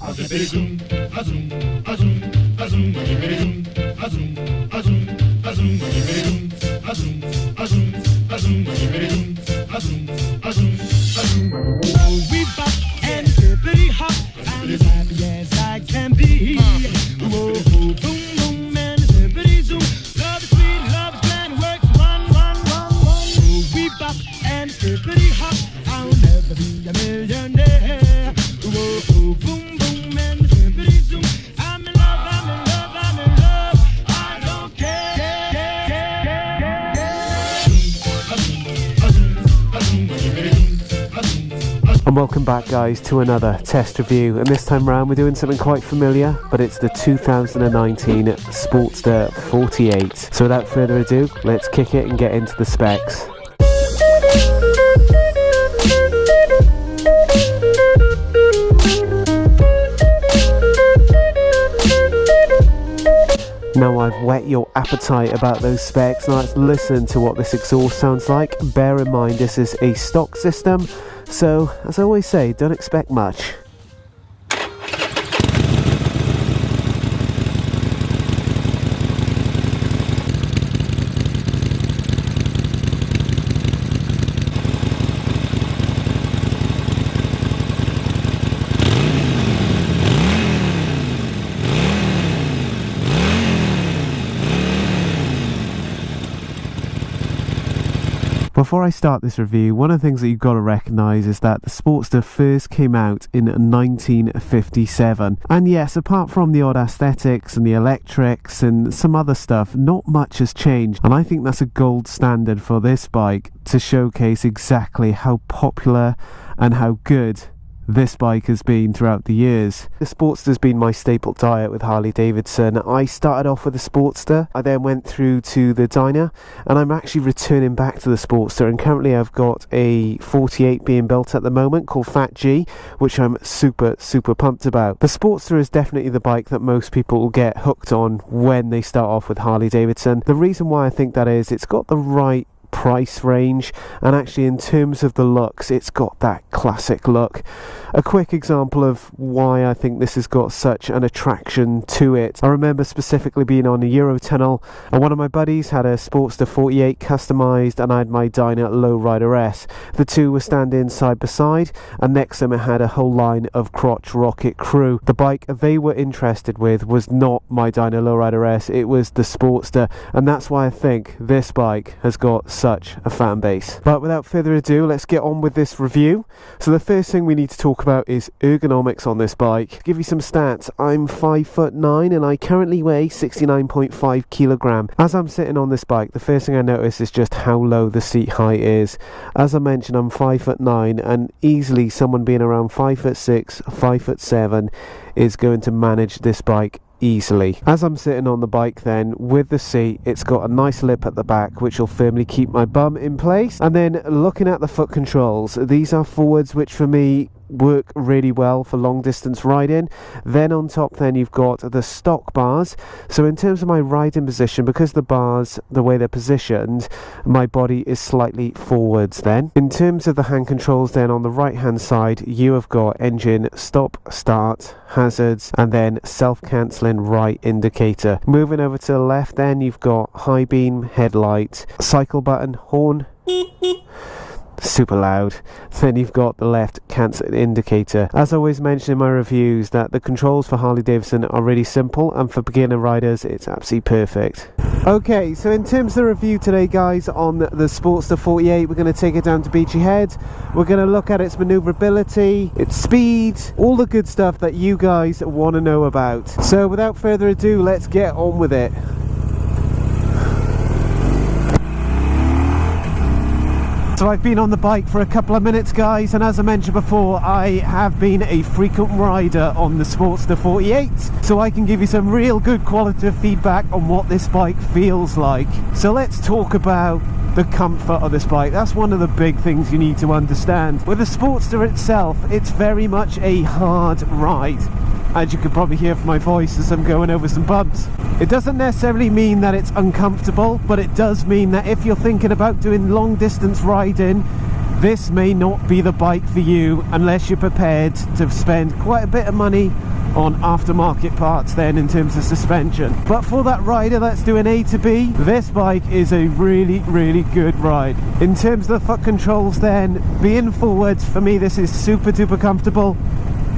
We bop and hippity hop, I'm as happy as I can be. Whoa, boom, boom, and hippity zoom. Love is sweet, love is grand, works one. We bop and hippity hop, I'll never be a millionaire. Whoa, boom, boom, and hippity zoom. I'm in love, I'm in love, I'm in love. I don't care. And welcome back guys to another test review, and this time around we're doing something quite familiar, but it's the 2019 Sportster 48. So without further ado, let's kick it and get into the specs. Now I've whet your appetite about those specs. Now let's listen to what this exhaust sounds like. Bear in mind this is a stock system, so as I always say, don't expect much. Before I start this review, one of the things that you've got to recognise is that the Sportster first came out in 1957. And yes, apart from the odd aesthetics and the electrics and some other stuff, not much has changed. And I think that's a gold standard for this bike to showcase exactly how popular and how good this bike has been throughout the years. The Sportster's been my staple diet with Harley Davidson. I started off with the Sportster, I then went through to the Dyna, and I'm actually returning back to the Sportster, and currently I've got a 48 being built at the moment called Fat G, which I'm super pumped about. The Sportster is definitely the bike that most people will get hooked on when they start off with Harley Davidson. The reason why I think that is, it's got the right price range, and actually in terms of the looks, it's got that classic look. A quick example of why I think this has got such an attraction to it. I remember specifically being on a Eurotunnel, and one of my buddies had a Sportster 48 customised, and I had my Dyna Lowrider S. The two were standing side by side, and next to them it had a whole line of crotch rocket crew. The bike they were interested with was not my Dyna Lowrider S, it was the Sportster, and that's why I think this bike has got such a fan base. But without further ado, let's get on with this review. So the first thing we need to talk about is ergonomics on this bike. To give you some stats, I'm 5'9" and I currently weigh 69.5 kilogram. As I'm sitting on this bike, the first thing I notice is just how low the seat height is. As I mentioned, I'm 5'9", and easily someone being around 5'6", 5'7" is going to manage this bike easily. As I'm sitting on the bike then, with the seat, it's got a nice lip at the back which will firmly keep my bum in place. And then looking at the foot controls, these are forwards which for me work really well for long distance riding. Then on top then you've got the stock bars, so in terms of my riding position, because the bars, the way they're positioned, my body is slightly forwards. Then in terms of the hand controls, then on the right hand side you have got engine, stop, start, hazards, and then self-cancelling right indicator. Moving over to the left then you've got high beam, headlight, cycle button, horn, super loud. Then you've got the left cancel indicator. As I always mention in my reviews, that the controls for Harley Davidson are really simple, and for beginner riders it's absolutely perfect. Okay, so in terms of the review today guys on the Sportster 48, we're going to take it down to Beachy Head. We're going to look at its manoeuvrability, its speed, all the good stuff that you guys want to know about. So without further ado, let's get on with it. So I've been on the bike for a couple of minutes guys, and as I mentioned before, I have been a frequent rider on the Sportster 48, so I can give you some real good qualitative feedback on what this bike feels like. So let's talk about the comfort of this bike. That's one of the big things you need to understand. With the Sportster itself, it's very much a hard ride, as you could probably hear from my voice as I'm going over some bumps. It doesn't necessarily mean that it's uncomfortable, but it does mean that if you're thinking about doing long distance riding, this may not be the bike for you unless you're prepared to spend quite a bit of money on aftermarket parts then in terms of suspension. But for that rider that's doing A to B, this bike is a really, really good ride. In terms of the foot controls then, being forwards, for me this is super duper comfortable.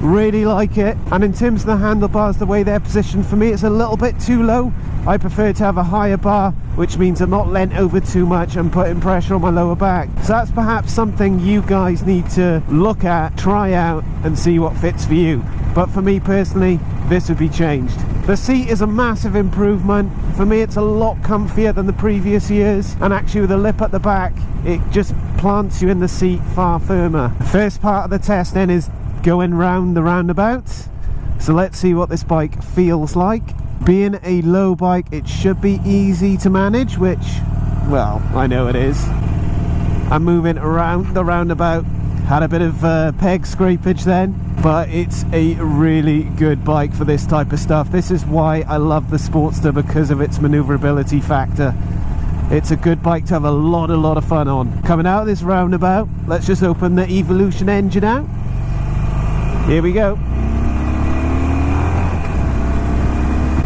Really like it. And in terms of the handlebars, the way they're positioned, for me it's a little bit too low. I prefer to have a higher bar, which means I'm not leant over too much and putting pressure on my lower back. So that's perhaps something you guys need to look at, try out and see what fits for you. But for me personally, this would be changed. The seat is a massive improvement. For me it's a lot comfier than the previous years, and actually with the lip at the back it just plants you in the seat far firmer. The first part of the test then is going round the roundabout, so let's see what this bike feels like. Being a low bike, it should be easy to manage, which, well, I know it is. I'm moving around the roundabout, had a bit of peg scrapage then, but it's a really good bike for this type of stuff. This is why I love the Sportster, because of its manoeuvrability factor. It's a good bike to have a lot of fun on. Coming out of this roundabout, let's just open the Evolution engine out. Here we go.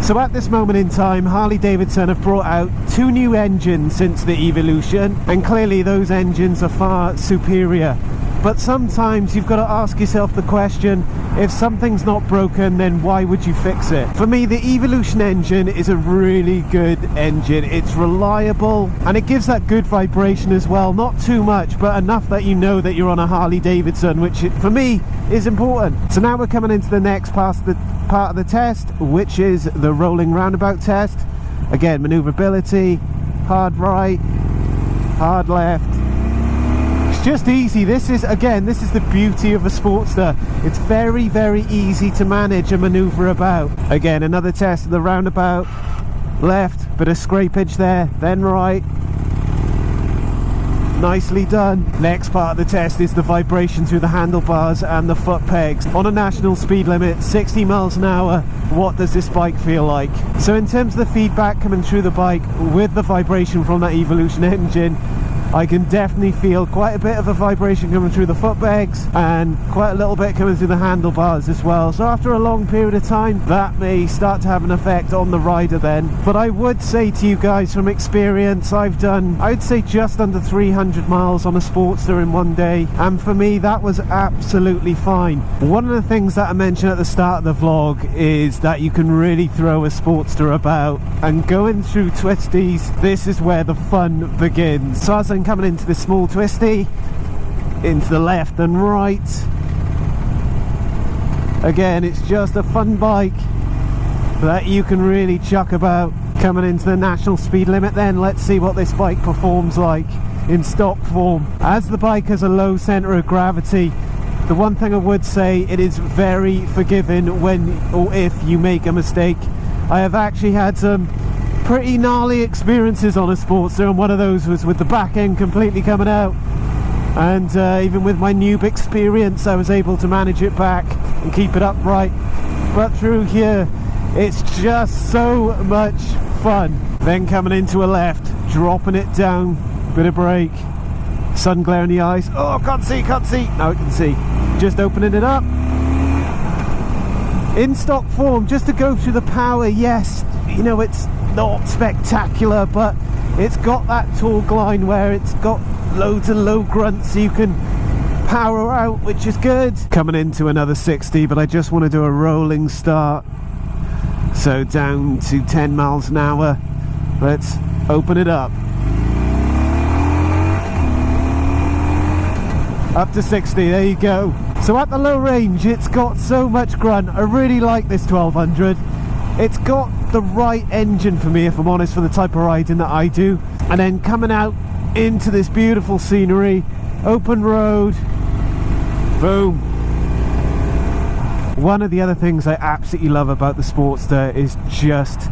So at this moment in time, Harley Davidson have brought out 2 new engines since the Evolution, and clearly those engines are far superior. But sometimes you've got to ask yourself the question, if something's not broken, then why would you fix it? For me, the Evolution engine is a really good engine. It's reliable and it gives that good vibration as well. Not too much, but enough that you know that you're on a Harley Davidson, which for me is important. So now we're coming into the next part of the test, which is the rolling roundabout test. Again, manoeuvrability, hard right, hard left. It's just easy. This is the beauty of a Sportster. It's very, very easy to manage and maneuver about. Again, another test of the roundabout. Left, bit of scrapage there, then right. Nicely done. Next part of the test is the vibration through the handlebars and the foot pegs. On a national speed limit, 60 miles an hour, what does this bike feel like? So in terms of the feedback coming through the bike with the vibration from that Evolution engine, I can definitely feel quite a bit of a vibration coming through the foot pegs and quite a little bit coming through the handlebars as well. So after a long period of time, that may start to have an effect on the rider then. But I would say to you guys from experience, I've done, I'd say just under 300 miles on a Sportster in one day, and for me that was absolutely fine. One of the things that I mentioned at the start of the vlog is that you can really throw a Sportster about, and going through twisties, this is where the fun begins. So as I'm coming into this small twisty, into the left and right, again it's just a fun bike that you can really chuck about. Coming into the national speed limit then, let's see what this bike performs like in stock form. As the bike has a low centre of gravity, the one thing I would say, it is very forgiving when or if you make a mistake. I have actually had some pretty gnarly experiences on a Sportster, and one of those was with the back end completely coming out, and even with my noob experience I was able to manage it back and keep it upright. But through here it's just so much fun. Then coming into a left, dropping it down, bit of brake, sun glare in the eyes. Oh, can't see. Now I can see. Just opening it up. In stock form, just to go through the power, yes, you know, it's not spectacular, but it's got that torque line where it's got loads of low grunts so you can power out, which is good. Coming into another 60, but I just want to do a rolling start, so down to 10 miles an hour. Let's open it up. Up to 60, there you go. So at the low range it's got so much grunt. I really like this 1200. It's got the right engine for me, if I'm honest, for the type of riding that I do. And then coming out into this beautiful scenery, open road, boom. One of the other things I absolutely love about the Sportster is just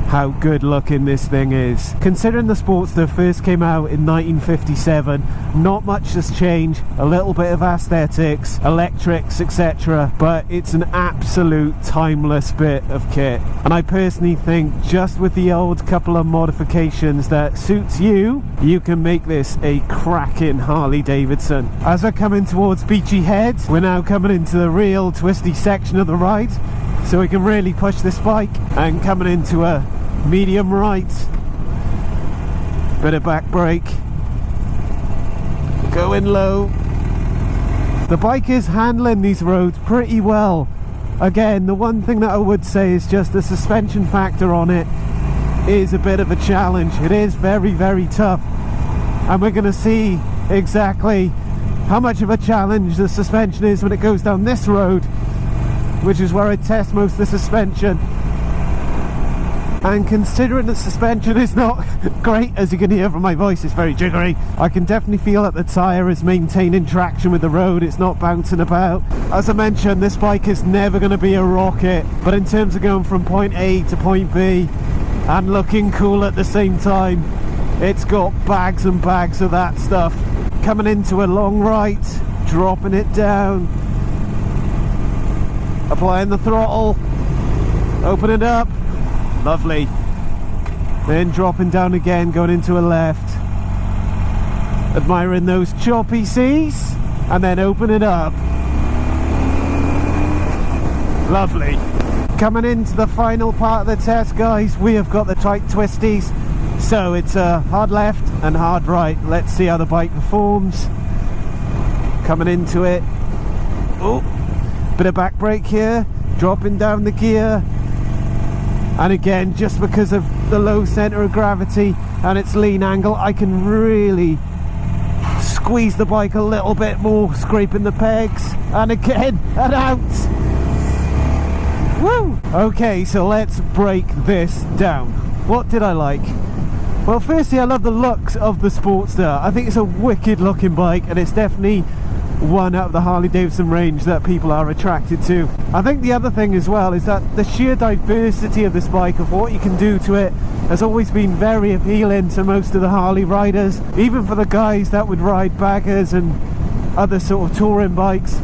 how good looking this thing is. Considering the Sportster first came out in 1957, not much has changed, a little bit of aesthetics, electrics, etc., but it's an absolute timeless bit of kit. And I personally think just with the old couple of modifications that suits you, you can make this a cracking Harley Davidson. As we're coming towards Beachy Head, we're now coming into the real twisty section of the ride. so we can really push this bike. And coming into a medium right, bit of back brake, going low. The bike is handling these roads pretty well. Again, the one thing that I would say is just the suspension factor on it is a bit of a challenge. It is very, very tough, and we're going to see exactly how much of a challenge the suspension is when it goes down this road, which is where I test most of the suspension. And considering the suspension is not great, as you can hear from my voice, it's very jiggery, I can definitely feel that the tyre is maintaining traction with the road, it's not bouncing about. As I mentioned, this bike is never going to be a rocket, but in terms of going from point A to point B and looking cool at the same time, it's got bags and bags of that stuff. Coming into a long right, dropping it down, applying the throttle, open it up, lovely, then dropping down again, going into a left, admiring those choppy seas, and then open it up, lovely. Coming into the final part of the test, guys, we have got the Trike Twisties, so it's a hard left and hard right. Let's see how the bike performs. Coming into it, oh, bit of back brake here, dropping down the gear, and again, just because of the low center of gravity and its lean angle, I can really squeeze the bike a little bit more, scraping the pegs, and again, and out. Woo! Okay, so let's break this down. What did I like? Well, firstly, I love the looks of the Sportster. I think it's a wicked looking bike, and it's definitely one out of the Harley Davidson range that people are attracted to. I think the other thing as well is that the sheer diversity of this bike, of what you can do to it, has always been very appealing to most of the Harley riders, even for the guys that would ride baggers and other sort of touring bikes.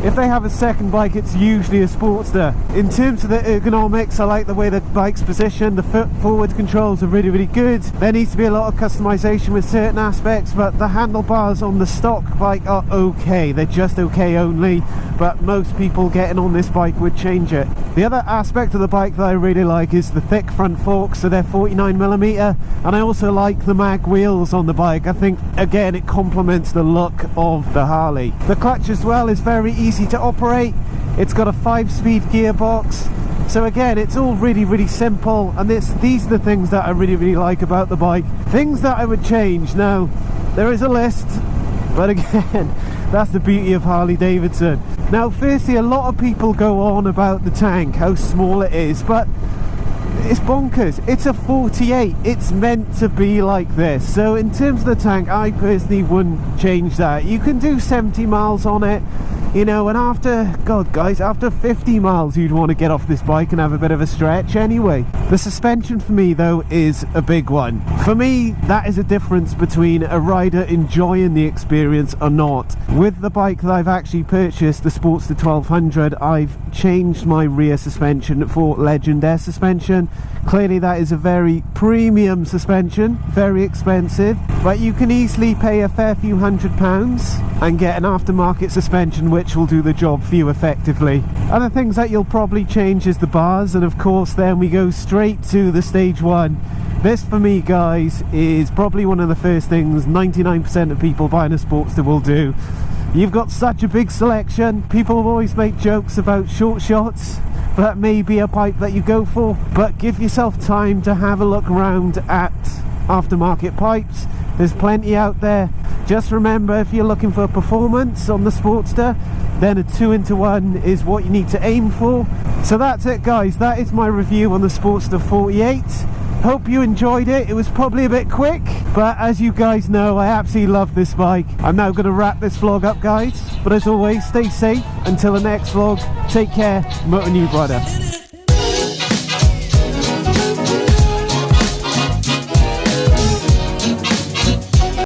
If they have a second bike, it's usually a Sportster. In terms of the ergonomics, I like the way the bike's positioned. The foot forward controls are really, really good. There needs to be a lot of customization with certain aspects, but the handlebars on the stock bike are okay. They're just okay only, but most people getting on this bike would change it. The other aspect of the bike that I really like is the thick front forks, so they're 49mm, and I also like the mag wheels on the bike. I think, again, it complements the look of the Harley. The clutch as well is very easy to operate. It's got a 5-speed gearbox, so again, it's all really, really simple, and these are the things that I really, really like about the bike. Things that I would change. Now, there is a list, but again, that's the beauty of Harley Davidson. Now, firstly, a lot of people go on about the tank, how small it is, but it's bonkers. It's a 48. It's meant to be like this. So in terms of the tank, I personally wouldn't change that. You can do 70 miles on it, you know, and after, God guys, after 50 miles you'd want to get off this bike and have a bit of a stretch anyway. The suspension for me though is a big one. For me, that is a difference between a rider enjoying the experience or not. With the bike that I've actually purchased, the Sportster 1200, I've changed my rear suspension for Legend Air suspension. Clearly that is a very premium suspension, very expensive, but you can easily pay a fair few £100 and get an aftermarket suspension which will do the job for you effectively. Other things that you'll probably change is the bars, and of course then we go straight to the stage 1. This for me, guys, is probably one of the first things 99% of people buying a Sportster will do. You've got such a big selection. People always make jokes about short shots. That may be a bike that you go for, but give yourself time to have a look around at aftermarket pipes. There's plenty out there. Just remember, if you're looking for performance on the Sportster, then a 2-in-1 is what you need to aim for. So that's it, guys. That is my review on the Sportster 48. Hope you enjoyed it. It was probably a bit quick, but as you guys know, I absolutely love this bike. I'm now going to wrap this vlog up, guys, but as always, stay safe until the next vlog. Take care, Motonewbrider.